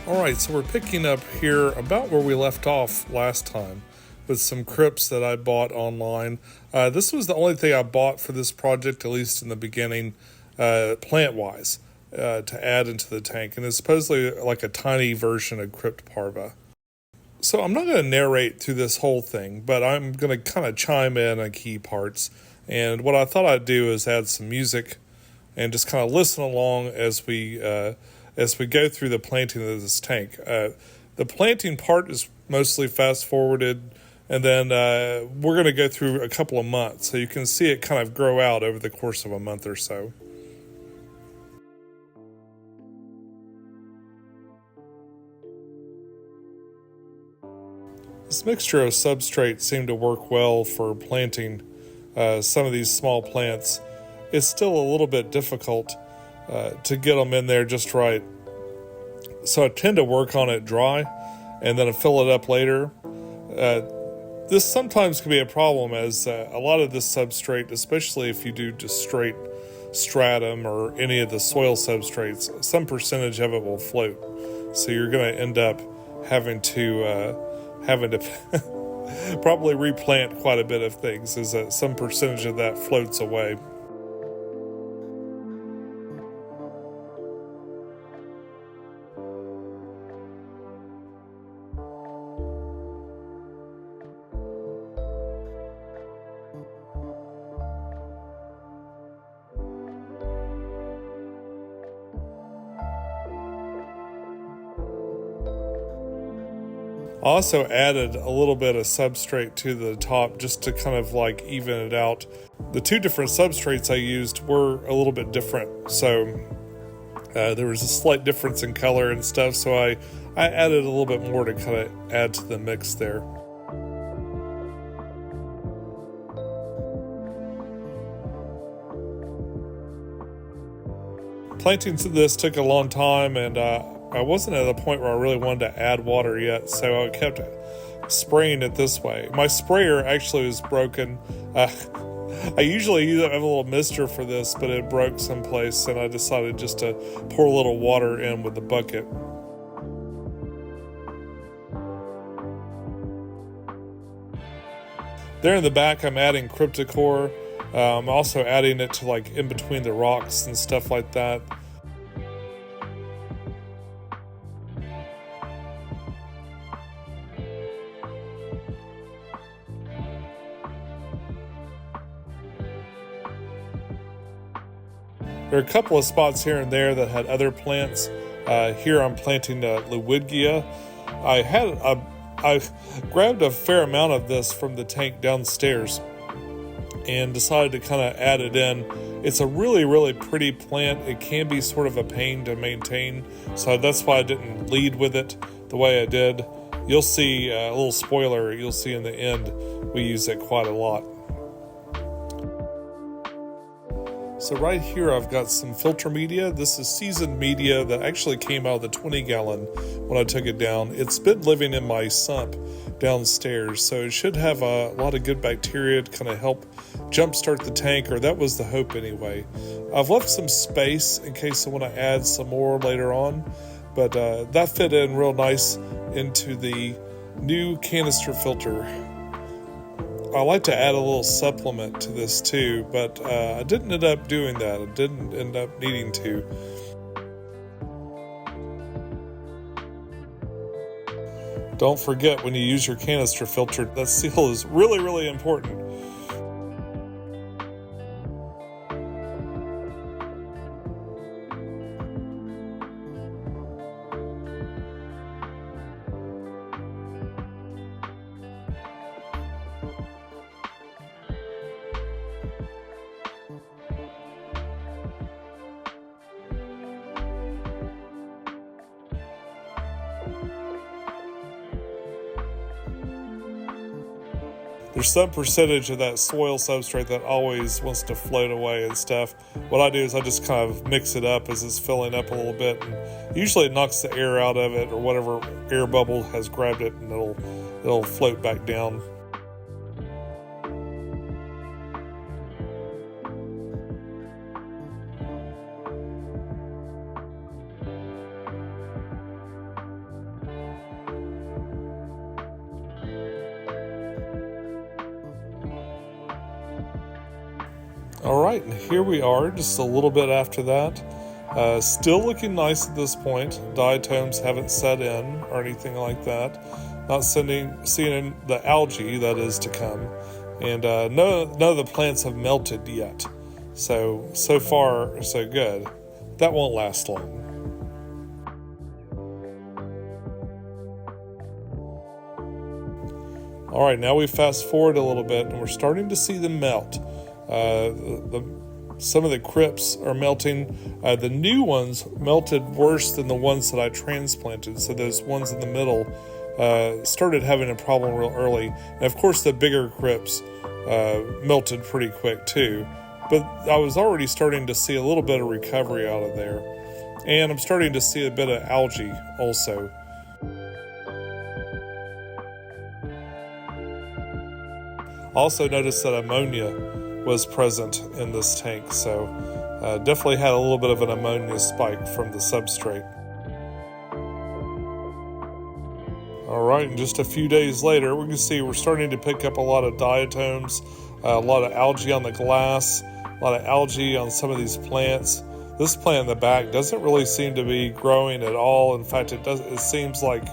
Alright, so we're picking up here about where we left off last time with some crypts that I bought online. This was the only thing I bought for this project, at least in the beginning, plant-wise, to add into the tank. And it's supposedly like a tiny version of Crypt Parva. So I'm not going to narrate through this whole thing, but I'm going to kind of chime in on key parts. And what I thought I'd do is add some music and just kind of listen along as we go through the planting of this tank. The planting part is mostly fast forwarded, and then we're going to go through a couple of months, so you can see it kind of grow out over the course of a month or so. This mixture of substrate seemed to work well for planting some of these small plants. It's still a little bit difficult to get them in there just right. So I tend to work on it dry and then I fill it up later. This sometimes can be a problem, as a lot of this substrate, especially if you do just straight stratum or any of the soil substrates, some percentage of it will float. So you're going to end up having to probably replant quite a bit of things, as some percentage of that floats away. I also added a little bit of substrate to the top just to kind of like even it out. The two different substrates I used were a little bit different, so there was a slight difference in color and stuff, so I added a little bit more to kind of add to the mix there. Planting to this took a long time, and I wasn't at the point where I really wanted to add water yet, so I kept spraying it this way. My sprayer actually was broken. I usually have a little mister for this, but it broke someplace, and I decided just to pour a little water in with the bucket. There in the back, I'm adding cryptocore. I'm also adding it to like in between the rocks and stuff like that. There are a couple of spots here and there that had other plants. Here I'm planting Lewidgia. I grabbed a fair amount of this from the tank downstairs and decided to kind of add it in. It's a really, really pretty plant. It can be sort of a pain to maintain, so that's why I didn't lead with it the way I did. You'll see a little spoiler, you'll see in the end, we use it quite a lot. So right here I've got some filter media. This is seasoned media that actually came out of the 20 gallon when I took it down. It's been living in my sump downstairs, so it should have a lot of good bacteria to kind of help jumpstart the tank, or that was the hope anyway. I've left some space in case I want to add some more later on, but that fit in real nice into the new canister filter. I like to add a little supplement to this too, but I didn't end up doing that. I didn't end up needing to. Don't forget, when you use your canister filter, that seal is really, really important. There's some percentage of that soil substrate that always wants to float away and stuff. What I do is I just kind of mix it up as it's filling up a little bit, and usually it knocks the air out of it, or whatever air bubble has grabbed it, and it'll float back down. All right, and here we are, just a little bit after that. Still looking nice at this point. Diatoms haven't set in or anything like that. Not seeing the algae that is to come. And none of the plants have melted yet. So far, so good. That won't last long. All right, now we fast forward a little bit, and we're starting to see them melt. Some of the crypts are melting. The new ones melted worse than the ones that I transplanted. So those ones in the middle started having a problem real early. And of course, the bigger crypts melted pretty quick too. But I was already starting to see a little bit of recovery out of there. And I'm starting to see a bit of algae also. Also noticed that ammonia was present in this tank, so definitely had a little bit of an ammonia spike from the substrate. All right, and just a few days later, we can see we're starting to pick up a lot of diatoms, a lot of algae on the glass, a lot of algae on some of these plants. This plant in the back doesn't really seem to be growing at all. In fact, it seems like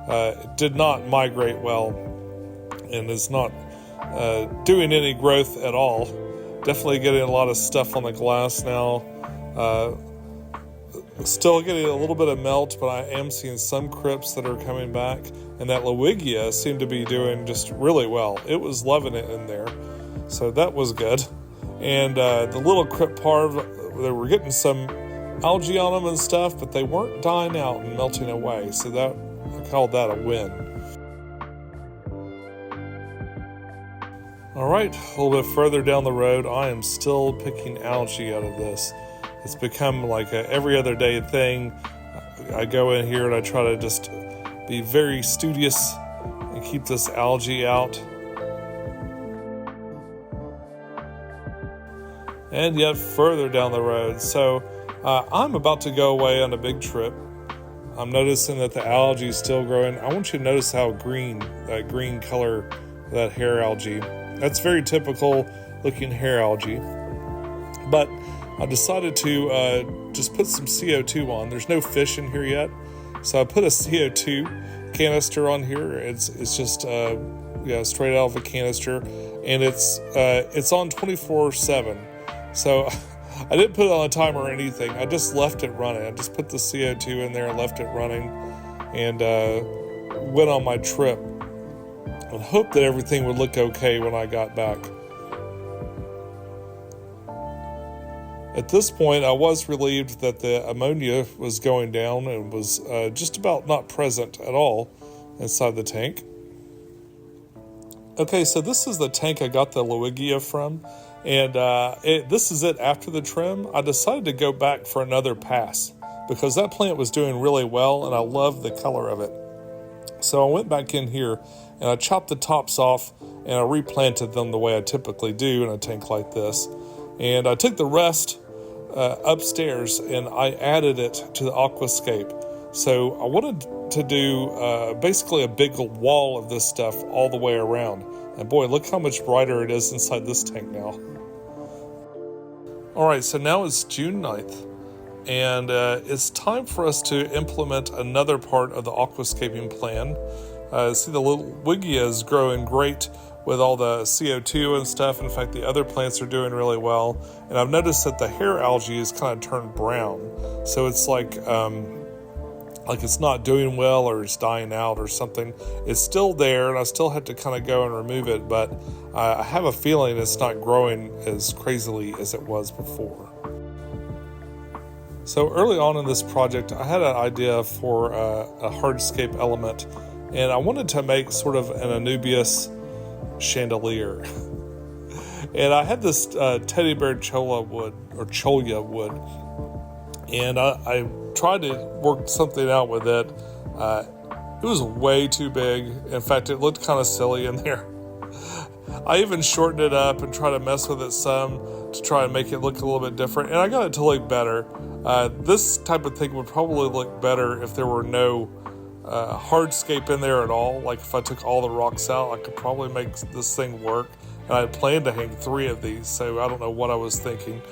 it did not migrate well and is not doing any growth at all. Definitely getting a lot of stuff on the glass now. Still getting a little bit of melt, but I am seeing some crypts that are coming back. And that Lowigia seemed to be doing just really well. It was loving it in there. So that was good. And the little crypt parv, they were getting some algae on them and stuff, but they weren't dying out and melting away. So I called that a win. All right, a little bit further down the road, I am still picking algae out of this. It's become like a every other day thing. I go in here and I try to just be very studious and keep this algae out. And yet further down the road. So I'm about to go away on a big trip. I'm noticing that the algae is still growing. I want you to notice how that green color, that hair algae. That's very typical looking hair algae. But I decided to just put some CO2 on. There's no fish in here yet. So I put a CO2 canister on here. It's just straight out of a canister. And it's on 24/7. So I didn't put it on a timer or anything. I just left it running. I just put the CO2 in there and left it running. And went on my trip. And hope that everything would look okay when I got back. At this point, I was relieved that the ammonia was going down and was just about not present at all inside the tank. Okay, so this is the tank I got the Lowigia from, and this is it after the trim. I decided to go back for another pass because that plant was doing really well, and I loved the color of it. So I went back in here and I chopped the tops off and I replanted them the way I typically do in a tank like this. And I took the rest upstairs and I added it to the aquascape. So I wanted to do basically a big wall of this stuff all the way around. And boy, look how much brighter it is inside this tank now. All right, so now it's June 9th. And it's time for us to implement another part of the aquascaping plan. See, the little Lowigia is growing great with all the CO2 and stuff. In fact, the other plants are doing really well. And I've noticed that the hair algae is kind of turned brown. So it's like it's not doing well or it's dying out or something. It's still there and I still have to kind of go and remove it. But I have a feeling it's not growing as crazily as it was before. So early on in this project, I had an idea for a hardscape element, and I wanted to make sort of an Anubias chandelier. And I had this teddy bear cholla wood, and I tried to work something out with it. It was way too big. In fact, it looked kind of silly in there. I even shortened it up and tried to mess with it some to try and make it look a little bit different, and I got it to look better. This type of thing would probably look better if there were no hardscape in there at all. Like if I took all the rocks out, I could probably make this thing work. and I planned to hang 3 of these, so I don't know what I was thinking.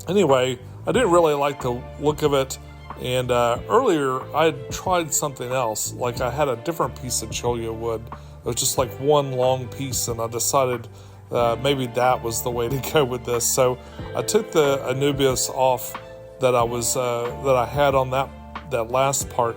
Anyway, I didn't really like the look of it, and earlier I had tried something else. Like I had a different piece of cholla wood. It was just like one long piece, and I decided maybe that was the way to go with this. So I took the Anubias off that I had on that last part,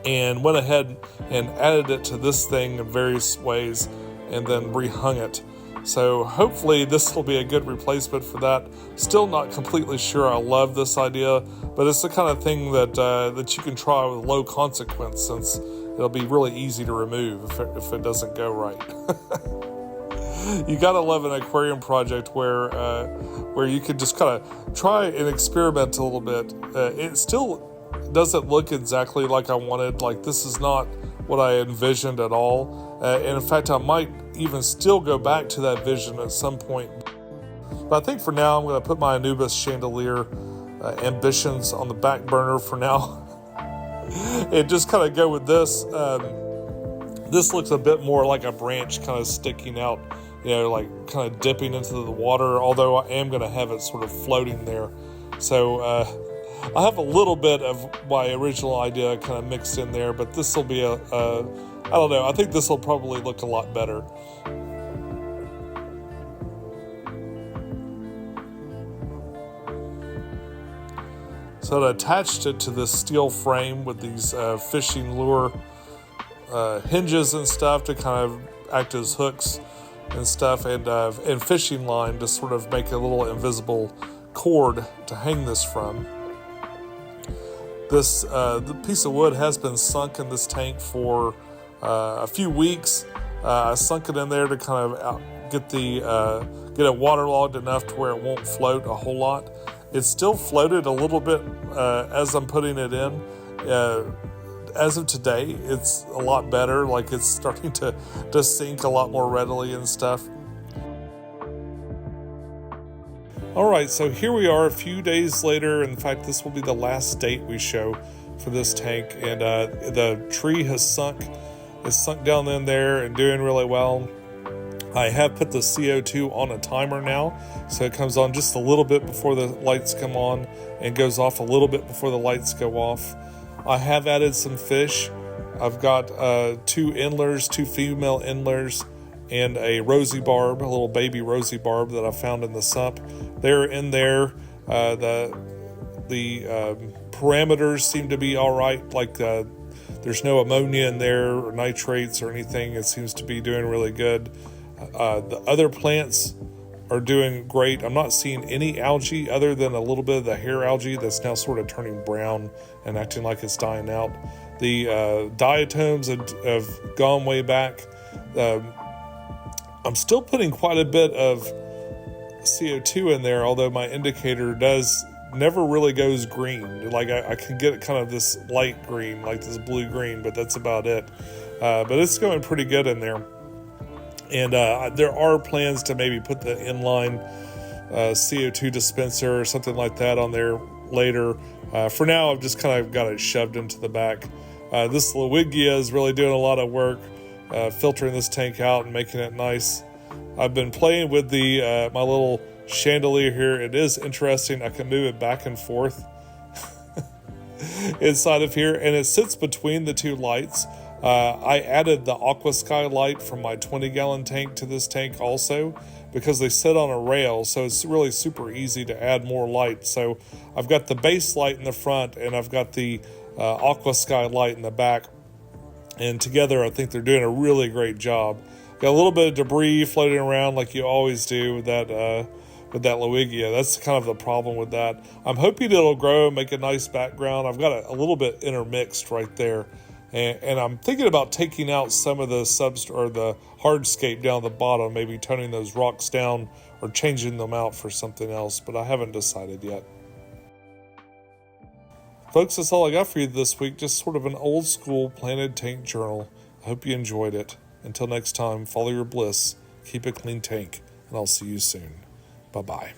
and went ahead and added it to this thing in various ways, and then rehung it. So hopefully this will be a good replacement for that. Still not completely sure I love this idea, but it's the kind of thing that you can try with low consequence, since it'll be really easy to remove if it doesn't go right. You gotta love an aquarium project where you can just kind of try and experiment a little bit. It still doesn't look exactly like I wanted. Like, this is not what I envisioned at all. And in fact, I might even still go back to that vision at some point. But I think for now, I'm going to put my Anubis chandelier ambitions on the back burner for now. And just kind of go with this. This looks a bit more like a branch kind of sticking out, like kind of dipping into the water, although I am going to have it sort of floating there. So I have a little bit of my original idea kind of mixed in there, but this will be I don't know, I think this will probably look a lot better. So I attached it to this steel frame with these fishing lure hinges and stuff to kind of act as hooks and stuff, and fishing line to sort of make a little invisible cord to hang this from. The piece of wood has been sunk in this tank for a few weeks. I sunk it in there to kind of get it waterlogged enough to where it won't float a whole lot. It still floated a little bit as I'm putting it in. As of today, it's a lot better. Like, it's starting to sink a lot more readily and stuff. Alright, so here we are a few days later. In fact, this will be the last date we show for this tank, and the tree has sunk. It's sunk down in there and doing really well. I have put the CO2 on a timer now, so it comes on just a little bit before the lights come on and goes off a little bit before the lights go off. I have added some fish. I've got 2 endlers, 2 female endlers, and a rosy barb, a little baby rosy barb that I found in the sump. They're in there. The parameters seem to be all right. Like there's no ammonia in there or nitrates or anything. It seems to be doing really good. The other plants are doing great. I'm not seeing any algae other than a little bit of the hair algae that's now sort of turning brown and acting like it's dying out. The diatoms have gone way back. I'm still putting quite a bit of CO2 in there, although my indicator never really goes green. Like I can get kind of this light green, like this blue-green, but that's about it. But it's going pretty good in there. And there are plans to maybe put the inline CO2 dispenser or something like that on there later. For now, I've just kind of got it shoved into the back. This Lowigia is really doing a lot of work, filtering this tank out and making it nice. I've been playing with the my little chandelier here. It is interesting. I can move it back and forth inside of here, and it sits between the 2 lights. I added the Aqua Sky light from my 20-gallon tank to this tank also, because they sit on a rail, so it's really super easy to add more light. So I've got the base light in the front, and I've got the Aqua Sky light in the back, and together I think they're doing a really great job. Got a little bit of debris floating around like you always do with that Lowigia. That's kind of the problem with that. I'm hoping it'll grow and make a nice background. I've got a little bit intermixed right there. And I'm thinking about taking out some of the the hardscape down the bottom, maybe toning those rocks down or changing them out for something else, but I haven't decided yet. Folks, that's all I got for you this week. Just sort of an old school planted tank journal. I hope you enjoyed it. Until next time, follow your bliss, keep a clean tank, and I'll see you soon. Bye-bye.